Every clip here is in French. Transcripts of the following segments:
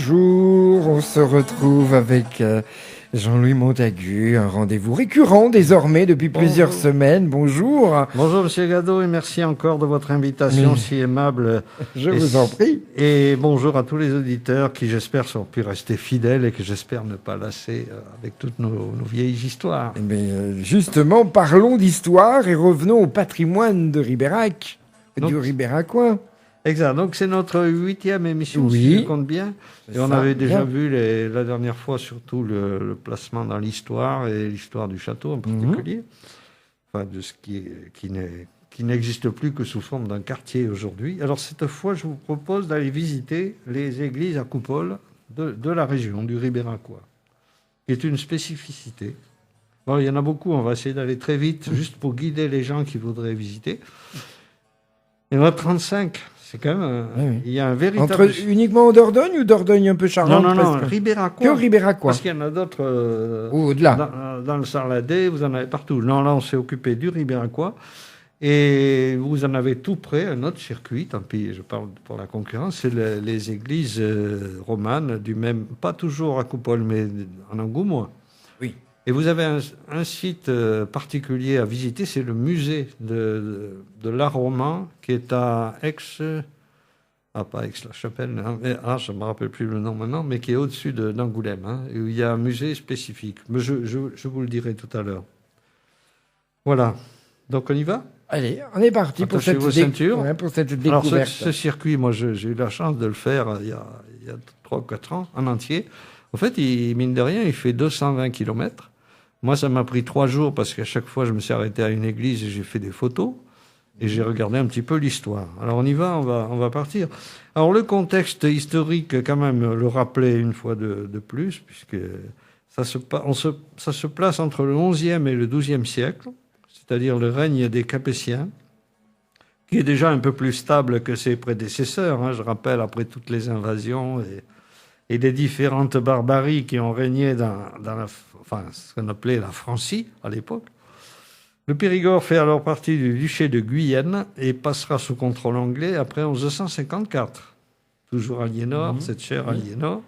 Bonjour, on se retrouve avec Jean-Louis Montagu, un rendez-vous récurrent désormais depuis plusieurs semaines. Bonjour. Bonjour Monsieur Gado et merci encore de votre invitation si aimable. Je vous en prie. Et bonjour à tous les auditeurs qui j'espère sont pu rester fidèles et que j'espère ne pas lasser avec toutes nos vieilles histoires. Mais justement, parlons d'histoire et revenons au patrimoine de Ribérac, du Ribéracois. Exact, donc c'est notre 8e émission, Oui. si je compte bien. Et on avait déjà bien. vu la dernière fois surtout le placement dans l'histoire et l'histoire du château en particulier. Enfin, de ce qui n'existe plus que sous forme d'un quartier aujourd'hui. Alors cette fois, je vous propose d'aller visiter les églises à coupole de la région, du Ribéracois, qui est une spécificité. Bon, il y en a beaucoup, on va essayer d'aller très vite, juste pour guider les gens qui voudraient visiter. Il y en a 35. C'est quand même... Oui. Il y a un véritable... Uniquement en Dordogne ou Dordogne un peu Charente? Non, Ribéracois. Que Ribéracois. Parce qu'il y en a d'autres... Ou au-delà. Dans le Sarladais, vous en avez partout. Non, là, on s'est occupé du Ribéracois. Et vous en avez tout près, un autre circuit, tant pis, je parle pour la concurrence, c'est les églises romanes, du même, pas toujours à Coupole, mais en Angoumois. Oui. Et vous avez un site particulier à visiter, c'est le musée de l'art roman, qui est à Aix, pas Aix-la-Chapelle, hein, je ne me rappelle plus le nom maintenant, mais qui est au-dessus d'Angoulême, hein, où il y a un musée spécifique. Mais je vous le dirai tout à l'heure. Voilà. Donc on y va ? Allez, on est parti pour cette, vos ceintures. pour cette Alors découverte. ce circuit, moi j'ai eu la chance de le faire il y a 3 ou 4 ans, en entier. En fait, mine de rien, il fait 220 km. Moi, ça m'a pris 3 jours parce qu'à chaque fois, je me suis arrêté à une église et j'ai fait des photos et j'ai regardé un petit peu l'histoire. Alors on y va, on va partir. Alors le contexte historique, quand même, le rappeler une fois de plus, puisque ça se place entre le XIe et le XIIe siècle, c'est-à-dire le règne des Capétiens, qui est déjà un peu plus stable que ses prédécesseurs. Hein, je rappelle, après toutes les invasions et les différentes barbaries qui ont régné dans ce qu'on appelait la Francie à l'époque. Le Périgord fait alors partie du duché de Guyenne et passera sous contrôle anglais après 1154. Toujours Aliénor, cette chère Aliénor.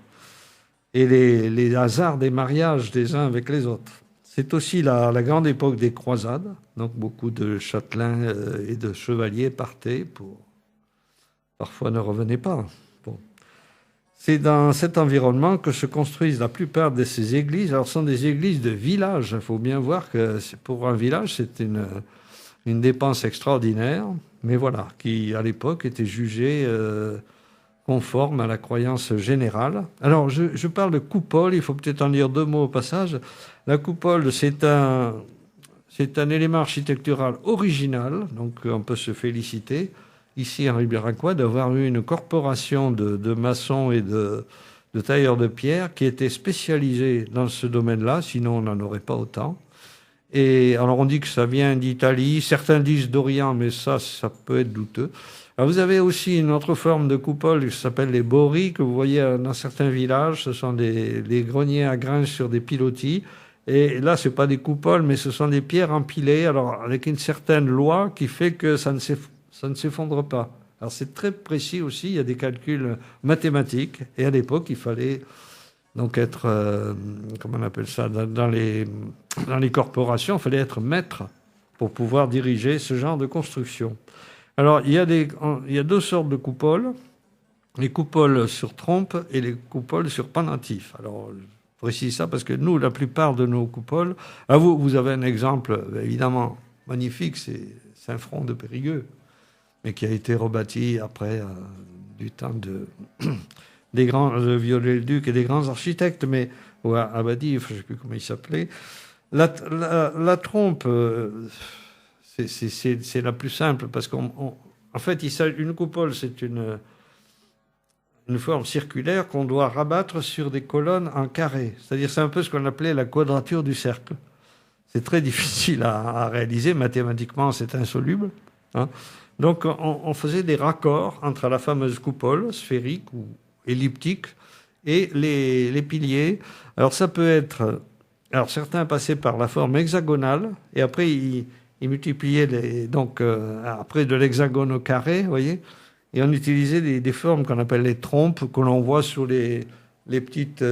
Et les hasards des mariages des uns avec les autres. C'est aussi la grande époque des croisades, donc beaucoup de châtelains et de chevaliers partaient parfois ne revenaient pas. Bon. C'est dans cet environnement que se construisent la plupart de ces églises. Alors, ce sont des églises de village. Il faut bien voir que pour un village, c'est une dépense extraordinaire, mais voilà, qui à l'époque était jugée conforme à la croyance générale. Alors, je parle de coupole, il faut peut-être en dire 2 mots au passage. La coupole, c'est un élément architectural original, donc on peut se féliciter, ici en Ribéracois, d'avoir eu une corporation de maçons et de tailleurs de pierre qui était spécialisée dans ce domaine-là, sinon on n'en aurait pas autant. Et alors on dit que ça vient d'Italie, certains disent d'Orient, mais ça peut être douteux. Alors vous avez aussi une autre forme de coupole qui s'appelle les bories, que vous voyez dans certains villages. Ce sont des greniers à grains sur des pilotis. Et là, ce n'est pas des coupoles, mais ce sont des pierres empilées, alors avec une certaine loi qui fait que ça ne s'effondre pas. Alors c'est très précis aussi, il y a des calculs mathématiques. Et à l'époque, il fallait donc être, comment on appelle ça, dans les corporations, il fallait être maître pour pouvoir diriger ce genre de construction. Alors, il y a 2 sortes de coupoles, les coupoles sur trompe et les coupoles sur pendentif. Alors, je précise ça parce que nous, la plupart de nos coupoles... vous avez un exemple, évidemment, magnifique, c'est Saint-Front de Périgueux, mais qui a été rebâti après du temps des grands Viollet-le-Duc et des grands architectes, mais ou à Badif, je ne sais plus comment il s'appelait. La trompe... C'est la plus simple parce qu'en fait, une coupole, c'est une forme circulaire qu'on doit rabattre sur des colonnes en carré. C'est-à-dire, c'est un peu ce qu'on appelait la quadrature du cercle. C'est très difficile à réaliser. Mathématiquement, c'est insoluble. Hein. Donc, on faisait des raccords entre la fameuse coupole sphérique ou elliptique et les piliers. Alors, ça peut être... Alors, certains passaient par la forme hexagonale et après, ils multipliaient après de l'hexagone au carré, vous voyez, et on utilisait des formes qu'on appelle les trompes, que l'on voit sur les les petites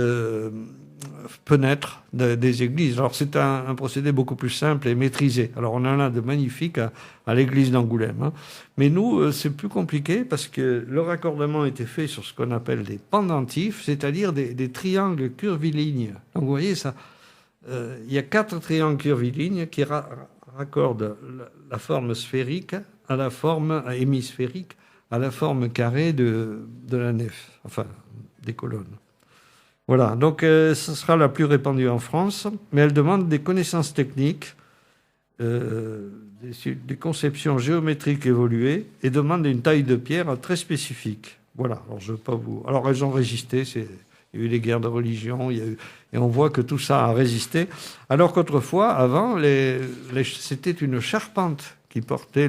fenêtres des églises. Alors c'est un procédé beaucoup plus simple et maîtrisé. Alors on en a de magnifiques à l'église d'Angoulême, hein. Mais nous, c'est plus compliqué parce que le raccordement était fait sur ce qu'on appelle des pendentifs, c'est-à-dire des triangles curvilignes. Donc vous voyez ça, il y a 4 triangles curvilignes qui raccordent la forme sphérique à la forme hémisphérique, à la forme carrée de la nef, enfin des colonnes. Voilà, donc ce sera la plus répandue en France, mais elle demande des connaissances techniques, des conceptions géométriques évoluées et demande une taille de pierre très spécifique. Voilà, alors je veux pas vous... Alors elles ont résisté, il y a eu les guerres de religion, et on voit que tout ça a résisté, alors qu'autrefois, avant, c'était une charpente qui portait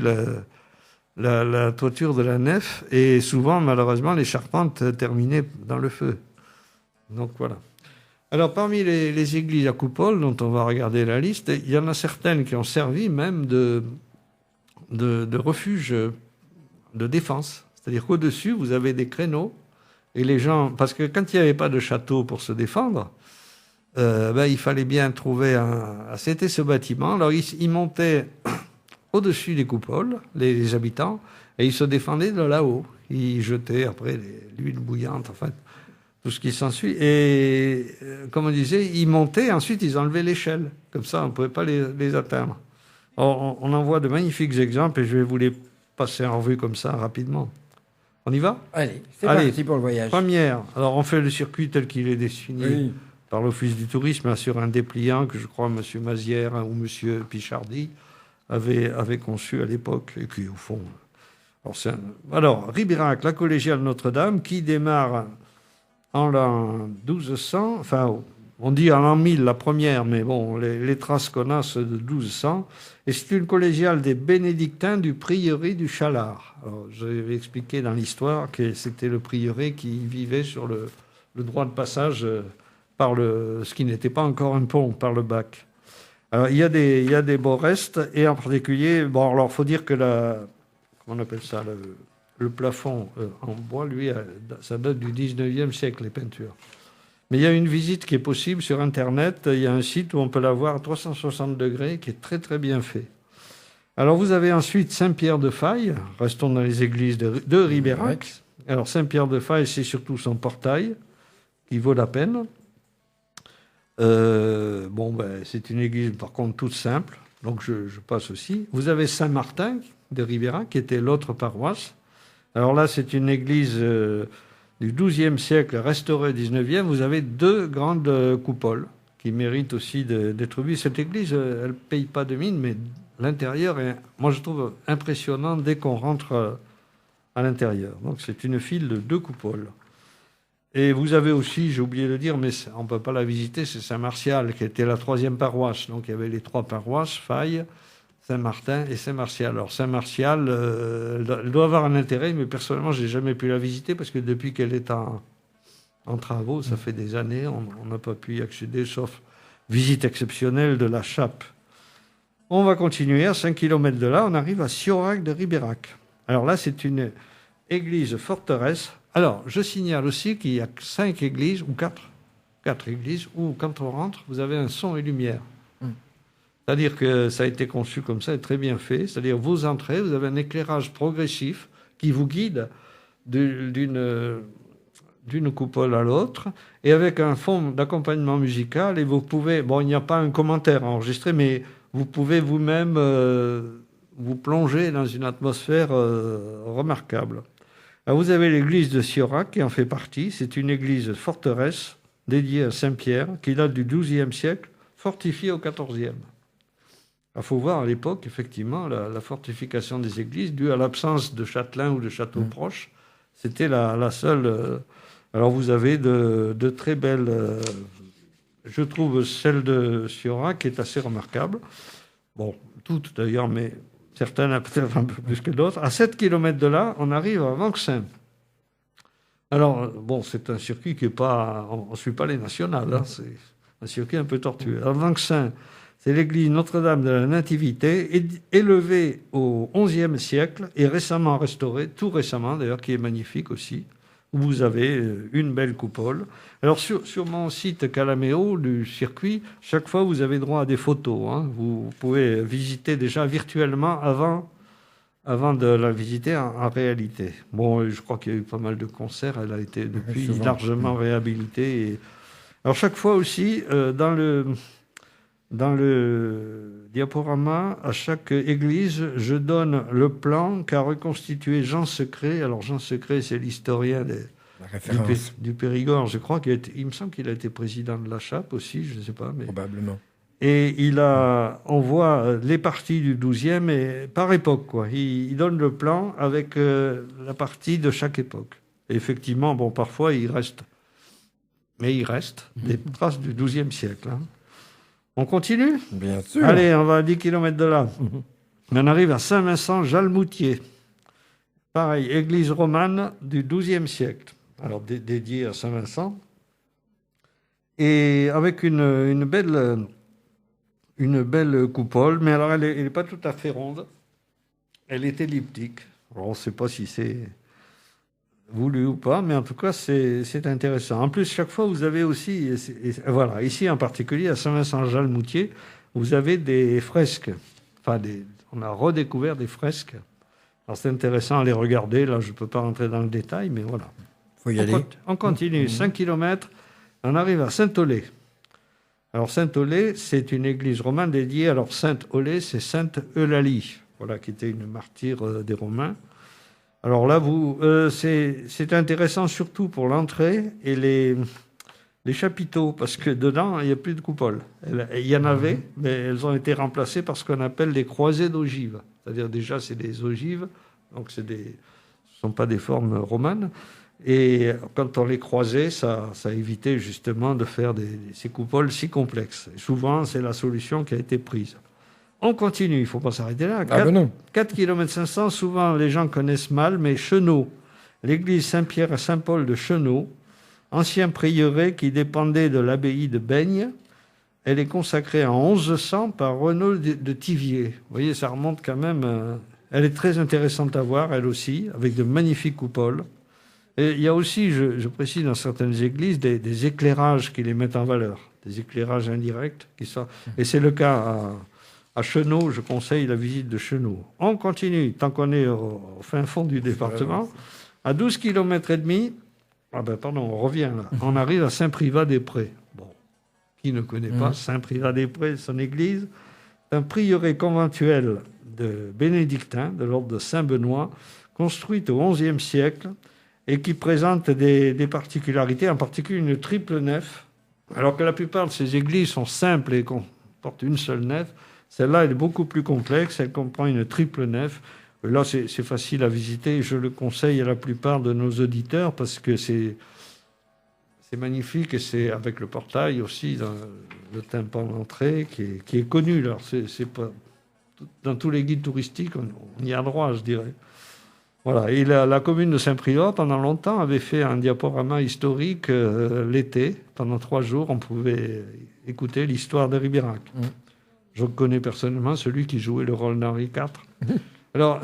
la toiture de la nef, et souvent, malheureusement, les charpentes terminaient dans le feu. Donc voilà. Alors parmi les églises à coupole dont on va regarder la liste, il y en a certaines qui ont servi même de refuge de défense. C'est-à-dire qu'au-dessus, vous avez des créneaux et les gens... Parce que quand il n'y avait pas de château pour se défendre, il fallait bien trouver C'était ce bâtiment. Alors ils montaient au-dessus des coupoles, les habitants, et ils se défendaient de là-haut. Ils jetaient après l'huile bouillante, enfin... tout ce qui s'ensuit. Et comme on disait, ils montaient, ensuite ils enlevaient l'échelle. Comme ça, on ne pouvait pas les atteindre. Alors, on en voit de magnifiques exemples et je vais vous les passer en revue comme ça rapidement. On y va ? Allez, c'est parti pour le voyage. Première, alors on fait le circuit tel qu'il est défini par l'Office du tourisme sur un dépliant que je crois M. Mazière ou M. Pichardy avait conçu à l'époque et qui, au fond... Alors, Ribérac, la collégiale Notre-Dame, qui démarre... en l'an 1200, enfin, on dit en l'an 1000 la première, mais bon, les traces qu'on a, c'est de 1200. Et c'est une collégiale des bénédictins du prieuré du Chalard. Alors, j'avais expliqué dans l'histoire que c'était le prieuré qui vivait sur le droit de passage par ce qui n'était pas encore un pont, par le bac. Alors, il y a des beaux restes, et en particulier, bon, alors, il faut dire que comment on appelle ça, le plafond en bois, lui, ça date du 19e siècle, les peintures. Mais il y a une visite qui est possible sur Internet. Il y a un site où on peut la voir à 360 degrés, qui est très, très bien fait. Alors, vous avez ensuite Saint-Pierre-de-Faille. Restons dans les églises de Ribérac. Alors, Saint-Pierre-de-Faille, c'est surtout son portail, qui vaut la peine. C'est une église, par contre, toute simple. Donc, je passe aussi. Vous avez Saint-Martin de Ribérac, qui était l'autre paroisse. Alors là, c'est une église du XIIe siècle, restaurée au XIXe. Vous avez 2 grandes coupoles qui méritent aussi d'être vues. Cette église, elle ne paye pas de mine, mais l'intérieur est, moi je trouve, impressionnant dès qu'on rentre à l'intérieur. Donc c'est une file de 2 coupoles. Et vous avez aussi, j'ai oublié de le dire, mais on ne peut pas la visiter, c'est Saint-Martial, qui était la 3e paroisse. Donc il y avait les 3 paroisses, Faille, Saint-Martin et Saint-Martial. Alors Saint-Martial, elle doit avoir un intérêt, mais personnellement, je n'ai jamais pu la visiter parce que depuis qu'elle est en travaux, ça fait des années, on n'a pas pu y accéder, sauf visite exceptionnelle de la Chape. On va continuer, à 5 km de là, on arrive à Siorac de Ribérac. Alors là, c'est une église forteresse. Alors, je signale aussi qu'il y a 5 églises, ou 4 églises, où quand on rentre, vous avez un son et lumière. C'est-à-dire que ça a été conçu comme ça, et très bien fait. C'est-à-dire, vous entrez, vous avez un éclairage progressif qui vous guide d'une coupole à l'autre, et avec un fond d'accompagnement musical, et vous pouvez... Bon, il n'y a pas un commentaire enregistré, mais vous pouvez vous-même vous plonger dans une atmosphère remarquable. Alors, vous avez l'église de Siorac qui en fait partie. C'est une église forteresse dédiée à Saint-Pierre, qui date du XIIe siècle, fortifiée au XIVe. Il faut voir à l'époque, effectivement, la fortification des églises, due à l'absence de châtelains ou de châteaux proches. C'était la seule... alors vous avez de très belles... je trouve celle de Siorac qui est assez remarquable. Bon, toutes d'ailleurs, mais certaines peut-être un peu plus que d'autres. À 7 km de là, on arrive à Vanxin. Alors, bon, c'est un circuit qui n'est pas... On ne suit pas les nationales, hein, c'est un circuit un peu tortueux. Alors, Vanxin... c'est l'église Notre-Dame de la Nativité, élevée au XIe siècle et récemment restaurée, tout récemment d'ailleurs, qui est magnifique aussi. où vous avez une belle coupole. Alors, sur mon site Calaméo du circuit, chaque fois, vous avez droit à des photos. Hein. Vous pouvez visiter déjà virtuellement avant de la visiter en réalité. Bon, je crois qu'il y a eu pas mal de concerts. Elle a été depuis largement réhabilitée. Alors, chaque fois aussi, dans le diaporama, à chaque église, je donne le plan qu'a reconstitué Jean Secret. Alors, Jean Secret, c'est l'historien du Périgord. Je crois il me semble qu'il a été président de la Chape aussi, je ne sais pas. Mais... Probablement. Et on voit les parties du 12e et par époque, quoi. Il donne le plan avec la partie de chaque époque. Et effectivement, bon, parfois, il reste des traces du 12e siècle. Hein. On continue ? Bien sûr. Allez, on va à 10 km de là. On arrive à Saint-Vincent-Jalmoutier. Pareil, église romane du 12e siècle. Alors, dédiée à Saint-Vincent. Et avec une belle coupole, mais alors elle n'est pas tout à fait ronde. Elle est elliptique. Alors, on ne sait pas si c'est voulu ou pas, mais en tout cas, c'est intéressant. En plus, chaque fois, vous avez aussi, voilà, ici en particulier, à Saint-Vincent-Jalmoutier, vous avez des fresques. Enfin, on a redécouvert des fresques. Alors, c'est intéressant à les regarder. Là, je ne peux pas rentrer dans le détail, mais voilà. Faut y aller. On continue. 5 km, on arrive à Saint-Olé. Alors, Saint-Olé, c'est une église romane dédiée. Alors, Sainte-Olé, c'est Sainte Eulalie, voilà, qui était une martyre des Romains. Alors là, c'est intéressant surtout pour l'entrée et les chapiteaux, parce que dedans, il n'y a plus de coupole. Il y en avait, mais elles ont été remplacées par ce qu'on appelle les croisées d'ogives. C'est-à-dire, déjà, c'est des ogives, donc ce ne sont pas des formes romanes. Et quand on les croisait, ça évitait justement de faire ces coupoles si complexes. Et souvent, c'est la solution qui a été prise. On continue, il ne faut pas s'arrêter là. 4 km 500, souvent les gens connaissent mal, mais Chenaux, l'église Saint-Pierre et Saint-Paul de Chenaux, ancien prieuré qui dépendait de l'abbaye de Baigne. Elle est consacrée en 1100 par Renaud de Thiviers. Vous voyez, ça remonte quand même. Elle est très intéressante à voir, elle aussi, avec de magnifiques coupoles. Et il y a aussi, je précise, dans certaines églises, des éclairages qui les mettent en valeur, des éclairages indirects. Et c'est le cas à Chenaux. Je conseille la visite de Chenaux. On continue, tant qu'on est au fin fond du département. À 12 km et demi, on revient là. On arrive à Saint-Privat-des-Prés. Bon, qui ne connaît pas Saint-Privat-des-Prés, son église? C'est un prieuré conventuel de bénédictins, de l'ordre de Saint-Benoît, construite au XIe siècle, et qui présente des particularités, en particulier une triple nef, alors que la plupart de ces églises sont simples et comportent une seule nef. Celle-là, elle est beaucoup plus complexe, elle comprend une triple nef. Là, c'est facile à visiter, je le conseille à la plupart de nos auditeurs, parce que c'est magnifique, et c'est avec le portail aussi, dans le tympan d'entrée, qui est connu. Alors, c'est pas, dans tous les guides touristiques, on y a droit, je dirais. Voilà. Et la commune de Saint-Privat, pendant longtemps, avait fait un diaporama historique l'été. Pendant 3 jours, on pouvait écouter l'histoire de Ribérac. Je connais personnellement celui qui jouait le rôle d'Henri IV. Alors,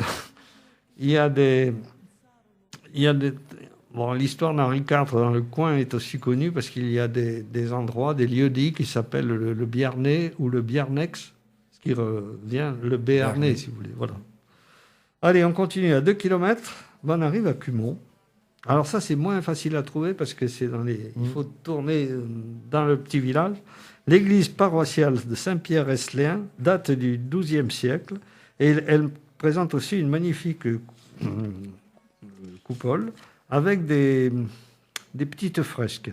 bon, l'histoire d'Henri IV dans le coin est aussi connue parce qu'il y a des endroits, des lieux-dits qui s'appellent le Biarnais ou le Biarnex, ce qui revient le Béarnais, si vous voulez. Voilà. Allez, on continue. À 2 km, on arrive à Cumont. Alors ça, c'est moins facile à trouver parce que il faut tourner dans le petit village. L'église paroissiale de Saint-Pierre-Esléen date du XIIe siècle et elle présente aussi une magnifique coupole avec des petites fresques.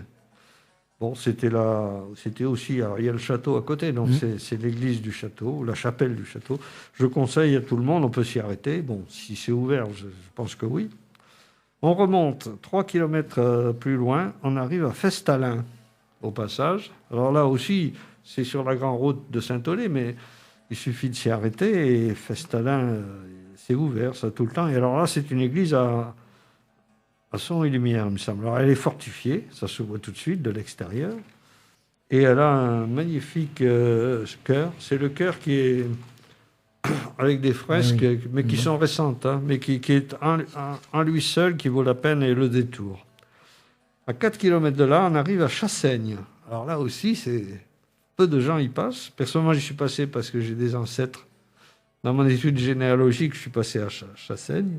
Bon, c'était aussi... Alors, il y a le château à côté, donc c'est l'église du château, la chapelle du château. Je conseille à tout le monde, on peut s'y arrêter. Bon, si c'est ouvert, je pense que oui. On remonte 3 km plus loin, on arrive à Festalin, au passage. Alors là aussi, c'est sur la grande route de Saint-Olé, mais il suffit de s'y arrêter, et Festalin, c'est ouvert, ça, tout le temps. Et alors là, c'est une église à son et lumière, il me semble. Alors, elle est fortifiée, ça se voit tout de suite de l'extérieur. Et elle a un magnifique chœur. C'est le chœur qui est avec des fresques, mais qui sont récentes, hein, mais qui est en lui seul, qui vaut la peine et le détour. À 4 km de là, on arrive à Chassaigne. Alors là aussi, peu de gens y passent. Personnellement, j'y suis passé parce que j'ai des ancêtres. Dans mon étude généalogique, je suis passé à Chassaigne.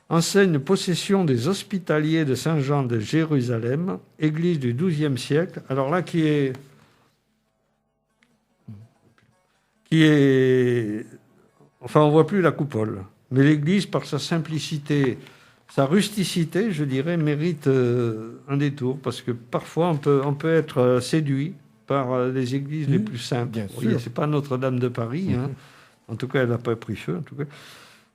Enseigne possession des Hospitaliers de Saint-Jean de Jérusalem, église du XIIe siècle. Alors là, qui est... Enfin, on ne voit plus la coupole. Mais l'église, par sa simplicité, sa rusticité, je dirais, mérite un détour. Parce que parfois, on peut être séduit par les églises les plus simples. Ce n'est pas Notre-Dame de Paris. Hein. En tout cas, elle n'a pas pris feu. En tout cas.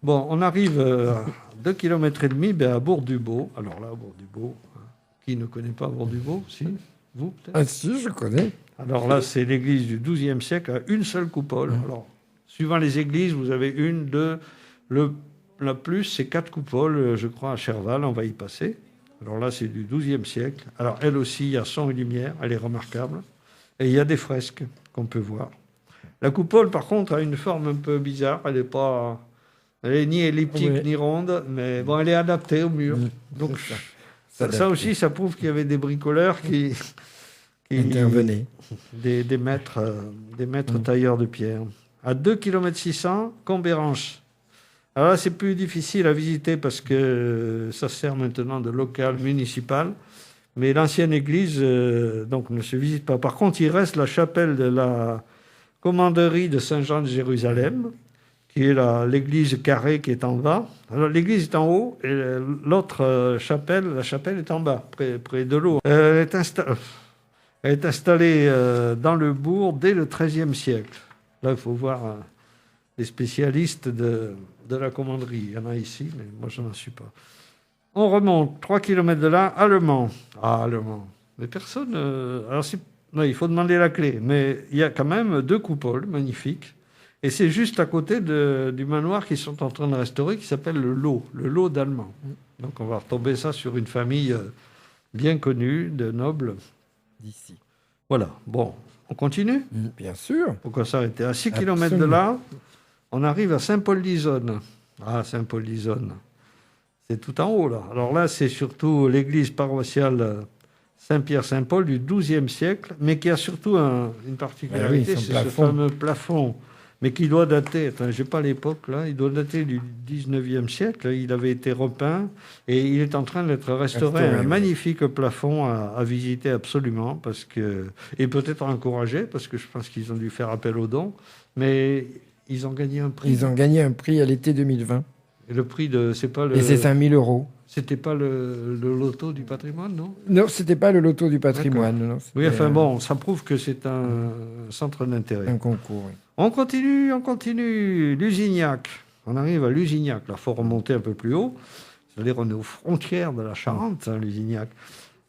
Bon, on arrive à 2,5 km à Bourg-du-Beau. Alors là, Bourg-du-Beau, qui ne connaît pas Bourg-du-Beau? Si, vous peut-être? Ah si, je connais. Alors là, c'est l'église du XIIe siècle à une seule coupole. Alors, suivant les églises, vous avez une, deux, la plus, c'est 4 coupoles, je crois, à Cherval, on va y passer. Alors là, c'est du XIIe siècle. Alors, elle aussi, il y a son et lumière, elle est remarquable. Et il y a des fresques qu'on peut voir. La coupole, par contre, a une forme un peu bizarre. Elle est ni elliptique ni ronde, mais bon, elle est adaptée au mur. Donc, ça aussi, ça prouve qu'il y avait des bricoleurs qui intervenaient. Des maîtres tailleurs de pierre. À 2,6 km, Combéranche. Alors là, c'est plus difficile à visiter parce que ça sert maintenant de local municipal. Mais l'ancienne église donc, ne se visite pas. Par contre, il reste la chapelle de la commanderie de Saint-Jean de Jérusalem, qui est l'église carrée qui est en bas. Alors, l'église est en haut et l'autre chapelle, la chapelle est en bas, près de l'eau. Elle est installée dans le bourg dès le XIIIe siècle. Là, il faut voir les spécialistes de la commanderie. Il y en a ici, mais moi, je n'en suis pas. On remonte 3 km de là, à Le Mans. Ah, Le Mans. Mais personne... alors, non, il faut demander la clé. Mais il y a quand même 2 coupoles magnifiques. Et c'est juste à côté du manoir qu'ils sont en train de restaurer, qui s'appelle le Lot d'Allemand. Donc, on va retomber ça sur une famille bien connue, de nobles. D'ici. Voilà. Bon, on continue? Bien sûr. Pourquoi s'arrêter? À 6 km de là, on arrive à Saint-Paul-d'Isonne. Ah, Saint-Paul-d'Isonne. C'est tout en haut, là. Alors là, c'est surtout l'église paroissiale Saint-Pierre-Saint-Paul du XIIe siècle, mais qui a surtout une particularité, c'est ce fameux plafond, mais qui doit dater, je n'ai pas l'époque, là, il doit dater du XIXe siècle. Il avait été repeint et il est en train d'être restauré. Un magnifique plafond à visiter absolument, et peut-être à encourager, parce que je pense qu'ils ont dû faire appel aux dons, mais ils ont gagné un prix. Ils ont gagné un prix à l'été 2020. Et le prix Et c'est 5 000 €. C'était pas le loto du patrimoine, non? Non, c'était pas le loto du patrimoine. Non, oui, enfin bon, ça prouve que c'est un centre d'intérêt. Un concours, oui. On continue. Lusignac. On arrive à Lusignac. Là, il faut remonter un peu plus haut. C'est-à-dire on est aux frontières de la Charente, Lusignac.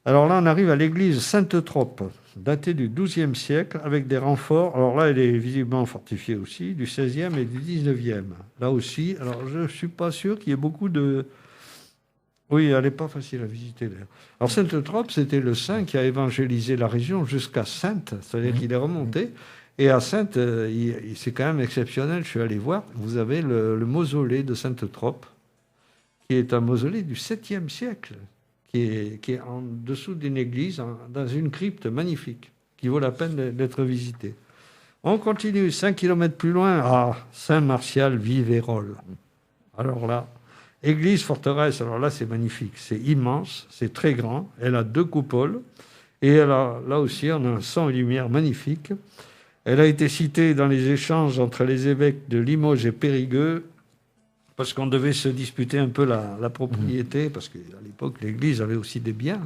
Alors là, on arrive à l'église Sainte-Trope, datée du XIIe siècle, avec des renforts. Alors là, elle est visiblement fortifiée aussi, du XVIe et du XIXe. Là aussi, alors je ne suis pas sûr qu'il y ait beaucoup de... Oui, elle n'est pas facile à visiter, d'ailleurs. Alors Sainte-Trope, c'était le saint qui a évangélisé la région jusqu'à Sainte, c'est-à-dire qu'il est remonté. Et à Sainte, c'est quand même exceptionnel, je suis allé voir, vous avez le mausolée de Sainte-Trope, qui est un mausolée du 7e siècle, qui est en dessous d'une église, dans une crypte magnifique, qui vaut la peine d'être visitée. On continue, 5 km plus loin, à Saint-Martial-Vivérolles. Alors là, église forteresse, alors là c'est magnifique, c'est immense, c'est très grand, elle a 2 coupoles, et elle a, là aussi on a un son et lumière magnifique. Elle a été citée dans les échanges entre les évêques de Limoges et Périgueux, parce qu'on devait se disputer un peu la propriété, parce qu'à l'époque l'église avait aussi des biens,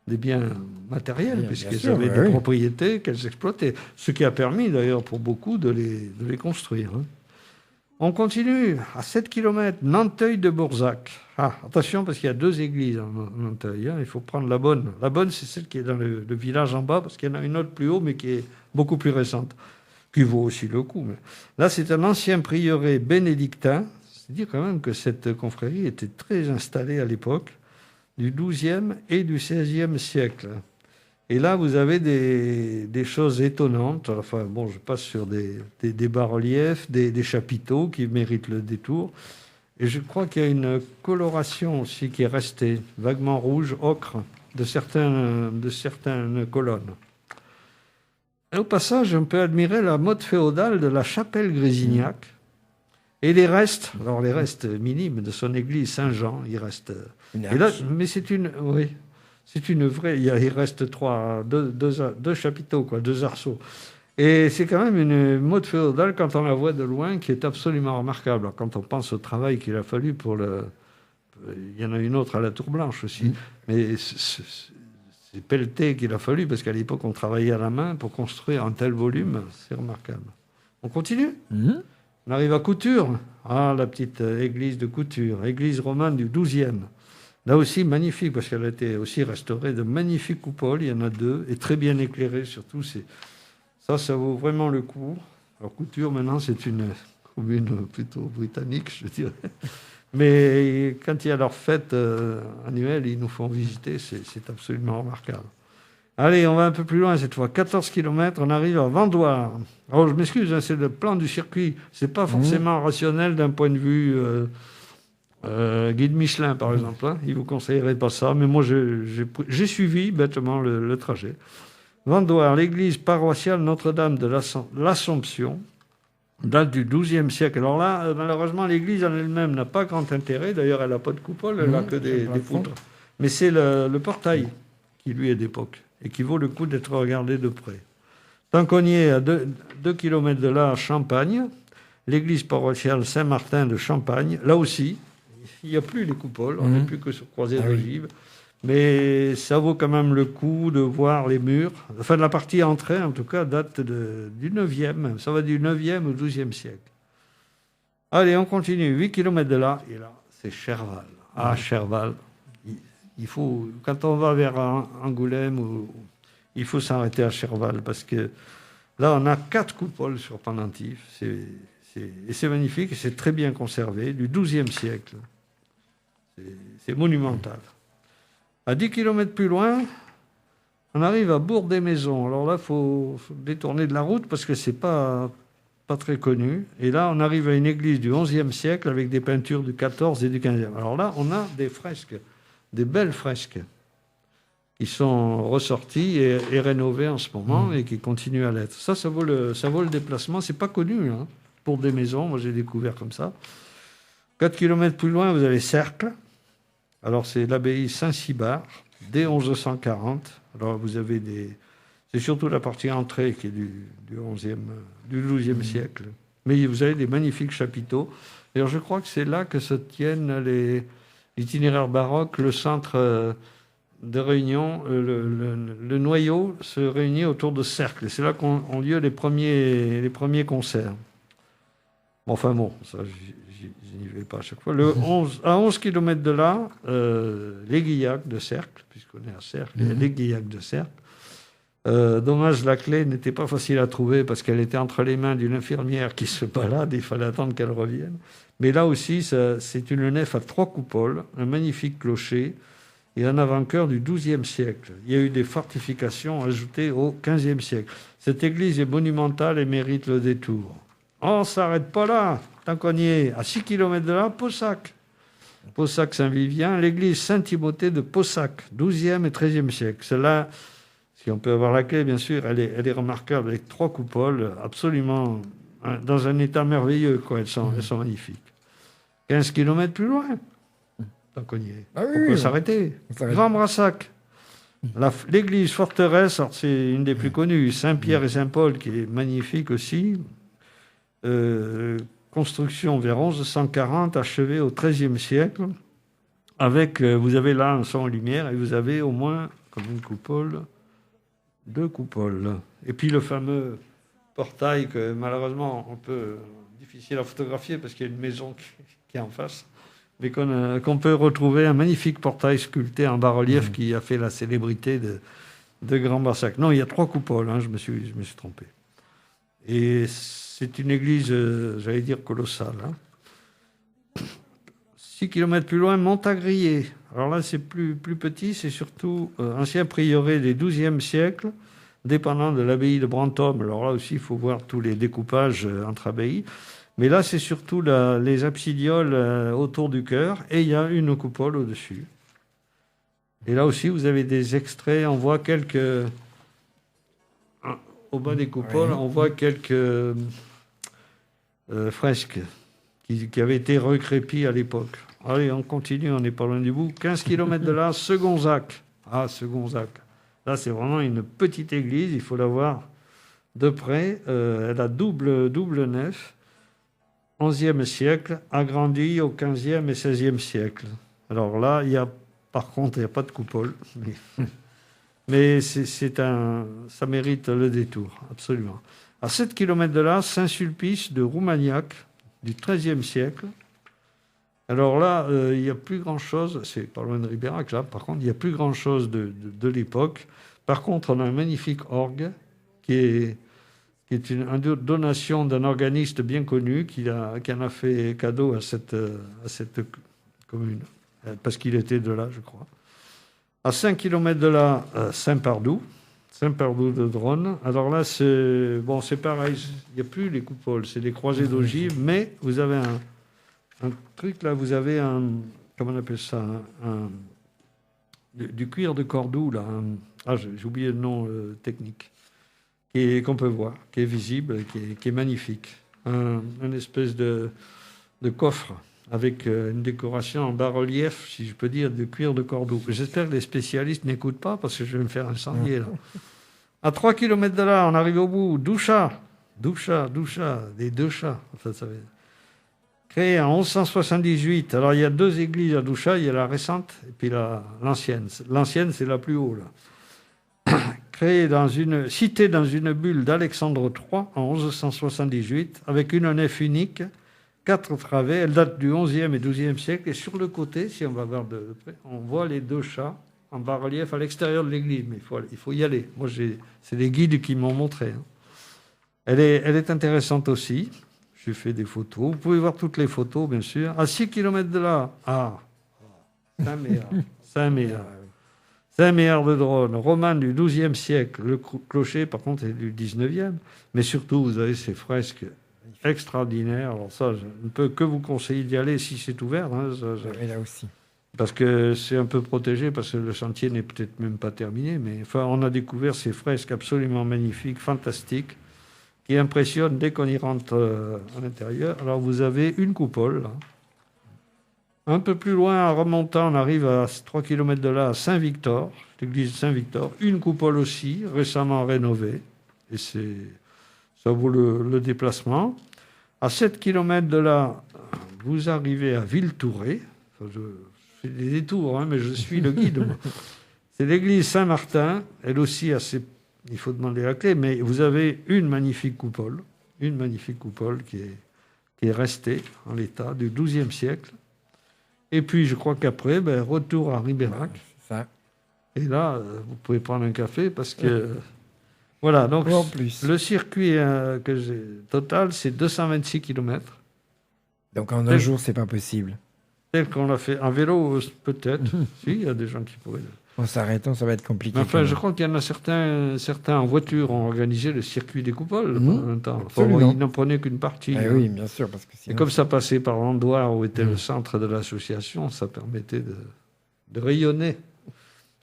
des biens matériels, puisqu'elles avaient des propriétés qu'elles exploitaient, ce qui a permis d'ailleurs pour beaucoup de les construire. On continue à 7 km, Nanteuil-de-Bourzac. Ah, attention, parce qu'il y a 2 églises à Nanteuil. Il faut prendre la bonne. La bonne, c'est celle qui est dans le village en bas, parce qu'il y en a une autre plus haut, mais qui est beaucoup plus récente, qui vaut aussi le coup. Mais là, c'est un ancien prieuré bénédictin. C'est-à-dire quand même que cette confrérie était très installée à l'époque, du XIIe et du XVIe siècle. Et là, vous avez des choses étonnantes. Enfin, bon, je passe sur des bas-reliefs, des chapiteaux qui méritent le détour. Et je crois qu'il y a une coloration aussi qui est restée, vaguement rouge, ocre. de certaines colonnes. Et au passage, on peut admirer la motte féodale de la chapelle Grésignac et les restes, alors les restes minimes de son église Saint-Jean, il reste. Et là, mais c'est une vraie. Il reste deux chapiteaux, quoi, deux arceaux. Et c'est quand même une motte féodale quand on la voit de loin qui est absolument remarquable. Alors, quand on pense au travail qu'il a fallu pour le. Il y en a une autre à la Tour Blanche aussi, mais c'est pelleté qu'il a fallu parce qu'à l'époque on travaillait à la main pour construire un tel volume, c'est remarquable. On continue. On arrive à Couture. Ah, la petite église de Couture, église romane du XIIe. Là aussi magnifique parce qu'elle a été aussi restaurée de magnifiques coupoles. Il y en a deux et très bien éclairées surtout. Ça vaut vraiment le coup. Alors Couture maintenant c'est une commune plutôt britannique, je dirais. Mais quand il y a leur fête annuelle, ils nous font visiter, c'est absolument remarquable. Allez, on va un peu plus loin cette fois. 14 km, on arrive à Vendoire. Alors, je m'excuse, hein, c'est le plan du circuit. C'est pas forcément rationnel d'un point de vue guide Michelin, par exemple. Hein. Il vous conseillerait pas ça, mais moi, j'ai suivi bêtement le trajet. Vendoire, l'église paroissiale Notre-Dame de l'Assomption, date du XIIe siècle. Alors là, malheureusement, l'église en elle-même n'a pas grand intérêt. D'ailleurs, elle n'a pas de coupole, elle n'a que des poutres. Mais c'est le portail qui, lui, est d'époque et qui vaut le coup d'être regardé de près. Tant qu'on y est, à 2 km de là, à Champagne, l'église paroissiale Saint-Martin de Champagne. Là aussi, il n'y a plus les coupoles, on n'est plus que sur croisée d'ogives. Mais ça vaut quand même le coup de voir les murs. Enfin, la partie entrée, en tout cas, date du 9e. Ça va du 9e au 12e siècle. Allez, on continue. 8 km de là, et là, c'est Cherval. Ah, Cherval. Il faut, quand on va vers Angoulême, il faut s'arrêter à Cherval, parce que là, on a 4 coupoles sur pendentif. Et c'est magnifique, et c'est très bien conservé, du 12e siècle. C'est monumental. À 10 km plus loin, on arrive à Bourg-des-Maisons. Alors là, il faut détourner de la route parce que ce n'est pas très connu. Et là, on arrive à une église du XIe siècle avec des peintures du XIV et du XVe. Alors là, on a des fresques, des belles fresques qui sont ressorties et rénovées en ce moment et qui continuent à l'être. Ça vaut le déplacement. Ce n'est pas connu, hein, Bourg-des-Maisons. Moi, j'ai découvert comme ça. 4 km plus loin, vous avez Cercle. Alors, c'est l'abbaye Saint-Cybard, dès 1140. Alors, vous avez c'est surtout la partie entrée qui est du XIIe siècle. Mais vous avez des magnifiques chapiteaux. D'ailleurs, je crois que c'est là que se tiennent l'itinéraire baroque, le centre de réunion, le noyau se réunit autour de Cercle. Et c'est là qu'ont lieu les premiers concerts. Enfin bon, ça, je n'y vais pas à chaque fois. À 11 km de là, les Guillac de Cercle, puisqu'on est à Cercle, les Guillac de Cercle. Dommage, la clé n'était pas facile à trouver parce qu'elle était entre les mains d'une infirmière qui se balade, il fallait attendre qu'elle revienne. Mais là aussi, c'est une nef à 3 coupoles, un magnifique clocher et un avant-chœur du XIIe siècle. Il y a eu des fortifications ajoutées au XVe siècle. Cette église est monumentale et mérite le détour. On ne s'arrête pas là. Tant qu'on y est, à 6 km de là, Possac. Possac-Saint-Vivien, l'église Saint-Timothée de Possac, XIIe et XIIIe siècle. Celle-là, si on peut avoir la clé, bien sûr, elle est remarquable, avec 3 coupoles, absolument, dans un état merveilleux, quoi. Elles sont magnifiques. 15 km plus loin, tant qu'on y est. On peut s'arrêter. Grand Brassac. L'église forteresse, c'est une des plus connues, Saint-Pierre et Saint-Paul, qui est magnifique aussi. Construction vers 1140, achevée au XIIIe siècle, avec, vous avez là un son en lumière, et vous avez au moins, comme une coupole, 2 coupoles. Et puis le fameux portail que malheureusement on peut difficile à photographier parce qu'il y a une maison qui est en face, mais qu'on peut retrouver, un magnifique portail sculpté en bas-relief qui a fait la célébrité de Grand Brassac. Non, il y a 3 coupoles, hein, je me suis trompé. Et c'est une église, j'allais dire, colossale. Hein. 6 km plus loin, Montagrier. Alors là, c'est plus petit, c'est surtout ancien prieuré des XIIe siècle, dépendant de l'abbaye de Brantôme. Alors là aussi, il faut voir tous les découpages entre abbayes. Mais là, c'est surtout les absidioles autour du chœur, et il y a une coupole au-dessus. Et là aussi, vous avez des extraits. On voit au bas des coupoles, on voit quelques fresques qui avaient été recrépies à l'époque. Allez, on continue, on n'est pas loin du bout. 15 km de là, Segonzac. Ah, Segonzac. Là, c'est vraiment une petite église, il faut la voir de près. Elle a double nef, 11e siècle, agrandie au 15e et 16e siècle. Alors là, par contre, il n'y a pas de coupole. Mais ça mérite le détour, absolument. À 7 km de là, Saint-Sulpice de Roumagnac, du XIIIe siècle. Alors là, il n'y a plus grand-chose, c'est pas loin de Ribérac, là, par contre, il n'y a plus grand-chose de l'époque. Par contre, on a un magnifique orgue qui est une donation d'un organiste bien connu qui en a fait cadeau à cette commune, parce qu'il était de là, je crois. À 5 km de là, Saint-Pardoux de Dronne. Alors là, c'est pareil, il n'y a plus les coupoles, c'est des croisées d'ogives, mais vous avez un truc là, vous avez comment on appelle ça, du cuir de Cordoue là. J'ai oublié le nom technique, qu'on peut voir, qui est visible, qui est magnifique. Une espèce de coffre avec une décoration en bas-relief, si je peux dire, de cuir de Cordoue. J'espère que les spécialistes n'écoutent pas parce que je vais me faire incendier là. À 3 km de là, on arrive au bout, Douchat, des deux chats. Enfin, ça veut dire. Créé en 1178. Alors, il y a deux églises à Douchat. Il y a la récente et puis l'ancienne. L'ancienne, c'est la plus haut, là. Citée dans une bulle d'Alexandre III en 1178, avec une nef unique, 4 travées. Elle date du XIe et XIIe siècle. Et sur le côté, si on va voir de près, on voit les deux chats en bas-relief à l'extérieur de l'église. Mais il faut y aller. Moi, c'est des guides qui m'ont montré. Elle est intéressante aussi. J'ai fait des photos. Vous pouvez voir toutes les photos, bien sûr. À 6 km de là, Saint-Méard de Dronne, romane du XIIe siècle. Le clocher, par contre, est du XIXe. Mais surtout, vous avez ces fresques extraordinaires. Alors ça, je ne peux que vous conseiller d'y aller si c'est ouvert. Et là aussi. Parce que c'est un peu protégé, parce que le chantier n'est peut-être même pas terminé. Mais enfin, on a découvert ces fresques absolument magnifiques, fantastiques, qui impressionne dès qu'on y rentre à l'intérieur. Alors, vous avez une coupole. Là. Un peu plus loin, en remontant, on arrive à 3 km de là, à Saint-Victor, l'église de Saint-Victor. Une coupole aussi, récemment rénovée. Et ça vaut le déplacement. À 7 km de là, vous arrivez à Villetouré. Enfin, je fais des détours, mais je suis le guide. Moi. C'est l'église Saint-Martin, elle aussi assez. Il faut demander la clé, mais vous avez une magnifique coupole qui est restée en l'état du XIIe siècle. Et puis, je crois qu'après, retour à Ribérac. C'est ça. Et là, vous pouvez prendre un café parce que... Voilà, donc en plus. Le circuit total, c'est 226 km. Donc en un jour, c'est pas possible. Tel qu'on l'a fait en vélo, peut-être. Si, il y a des gens qui pourraient... En s'arrêtant, ça va être compliqué. Mais enfin, je crois qu'il y en a certains en voiture ont organisé le circuit des coupoles pendant un temps. Enfin, ils n'en prenaient qu'une partie. Oui, bien sûr. Parce que sinon, et comme ça passait par l'endroit où était le centre de l'association, ça permettait de rayonner.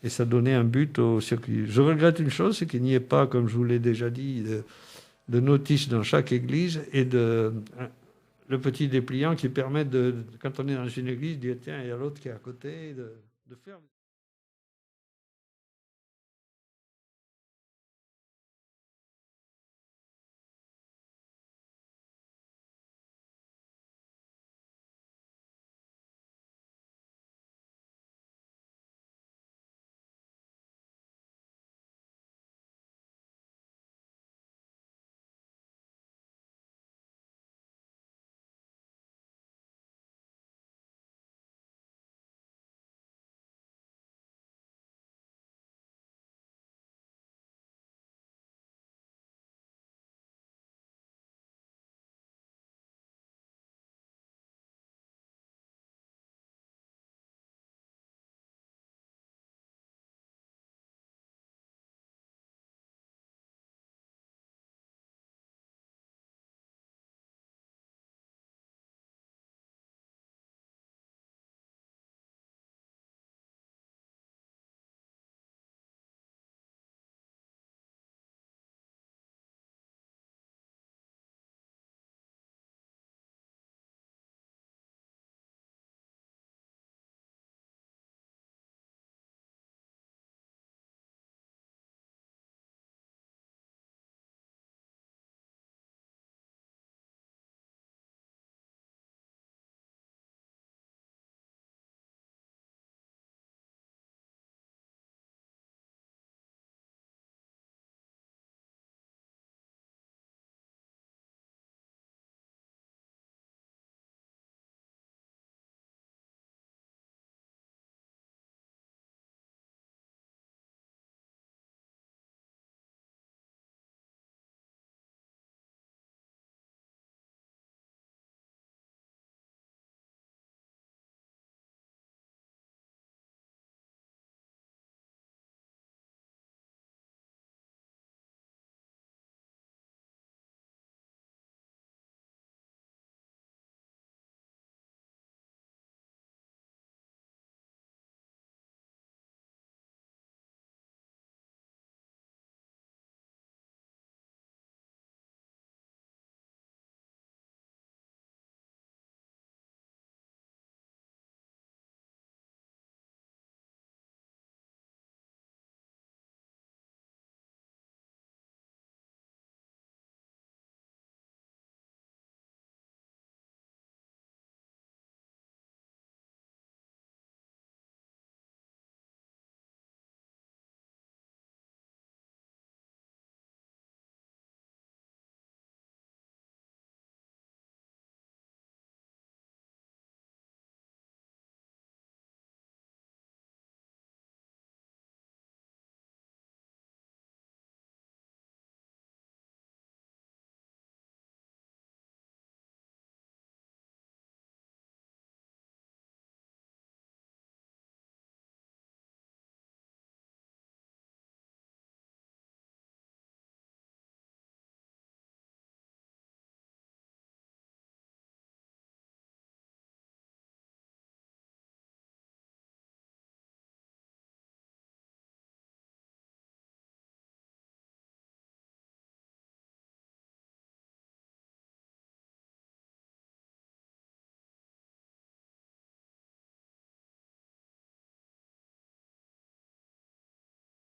Et ça donnait un but au circuit. Je regrette une chose, c'est qu'il n'y ait pas, comme je vous l'ai déjà dit, de notice dans chaque église et le petit dépliant qui permet, quand on est dans une église, de dire tiens, il y a l'autre qui est à côté, de faire...